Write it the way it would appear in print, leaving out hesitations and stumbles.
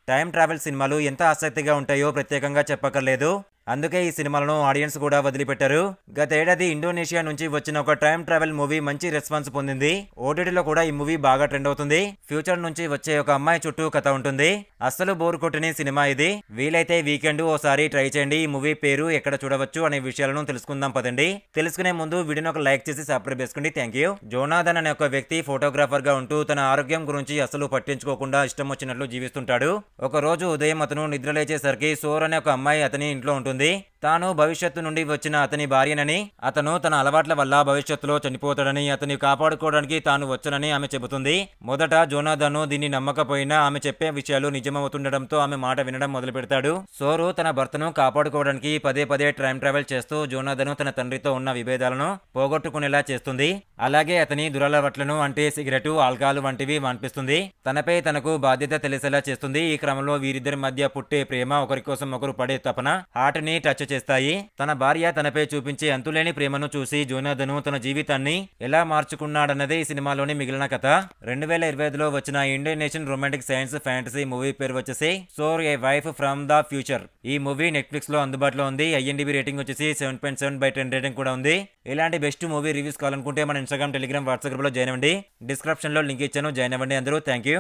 Time travel సినిమాలు ఎంత ఆసక్తిగా ఉంటాయో ప్రత్యేకంగా చెప్పక్కర్లేదు. అందుకే ఈ సినిమాలను ఆడియన్స్ కూడా వదిలిపెట్టారు. గతేడాది ఇండోనేషియా నుంచి వచ్చిన ఒక టైం ట్రావెల్ మూవీ మంచి రెస్పాన్స్ పొందింది. ఓటీటీలో కూడా ఈ మూవీ బాగా ట్రెండ్ అవుతుంది. ఫ్యూచర్ నుంచి వచ్చే ఒక అమ్మాయి చుట్టూ కథ ఉంటుంది. అస్సలు బోర్ కొట్టని సినిమా ఇది. వీలైతే వీకెండ్ ఓసారి ట్రై చేయండి. ఈ మూవీ పేరు, ఎక్కడ చూడవచ్చు అనే విషయాలను తెలుసుకుందాం పదండి. తెలుసుకునే ముందు వీడియోని ఒక లైక్ చేసి సబ్స్క్రైబ్ చేసుకోండి. Thank you. జోనాథన్ అనే ఒక వ్యక్తి ఫోటోగ్రాఫర్ గా ఉంటూ తన ఆరోగ్యం గురించి అసలు పట్టించుకోకుండా ఇష్టం వచ్చినట్లు జీవిస్తుంటాడు. ఒక రోజు ఉదయం అతను నిద్రలేచేసరికి సోర్ అనే ఒక అమ్మాయి అతని ఇంట్లో ఉంటుంది. తాను భవిష్యత్తు నుండి వచ్చిన అతని భార్యనని, అతను తన అలవాట్ల వల్ల భవిష్యత్తులో చనిపోతాడని, అతన్ని కాపాడుకోవడానికి తాను వచ్చనని ఆమె చెబుతుంది. మొదట జోనాథన్ దీన్ని నమ్మకపోయినా ఆమె చెప్పే విషయాలు నిజమవుతుండటంతో ఆమె మాట వినడం మొదలు పెడతాడు. సోరు తన భర్తను కాపాడుకోవడానికి పదే పదే టైం ట్రావెల్ చేస్తూ జోనాథన్ తన తండ్రితో ఉన్న విభేదాలను పోగొట్టుకునేలా చేస్తుంది. అలాగే అతని దురలవాట్లను అంటే సిగరెట్, ఆల్కహాల్ వంటివి మాన్పిస్తుంది. తనపై తనకు బాధ్యత తెలిసేలా చేస్తుంది. ఈ క్రమంలో వీరిద్దరి మధ్య పుట్టే ప్రేమ, ఒకరి కోసం ఒకరు పడే తపన హార్ట్ ని టచ్ చేస్తాయి. తన భార్య తనపై చూపించే అంతులేని ప్రేమను చూసి జోనాథన్ తన జీవితాన్ని ఎలా మార్చుకున్నాడన్నదే ఈ సినిమాలోని మిగిలిన కథ. 2025లో వచ్చిన Indonesian romantic science fantasy movie పేరు వచ్చేసి Sore a wife from the future. ఈ మూవీ నెట్ఫ్లిక్స్ లో అందుబాటులో ఉంది. IMDb రేటింగ్ వచ్చేసి 7.7/10 రేటింగ్ కూడా ఉంది. ఇలాంటి బెస్ట్ మూవీ రివ్యూస్ కావాలనుకుంటే మన ఇన్స్టాగ్రామ్, టెలిగ్రామ్, వాట్సాప్ గ్రూప్ లో జాయిన్ అవ్వండి. డిస్క్రిప్షన్ లో లింక్ ఇచ్చాను, జాయిన్ అవ్వండి అందరూ. Thank you.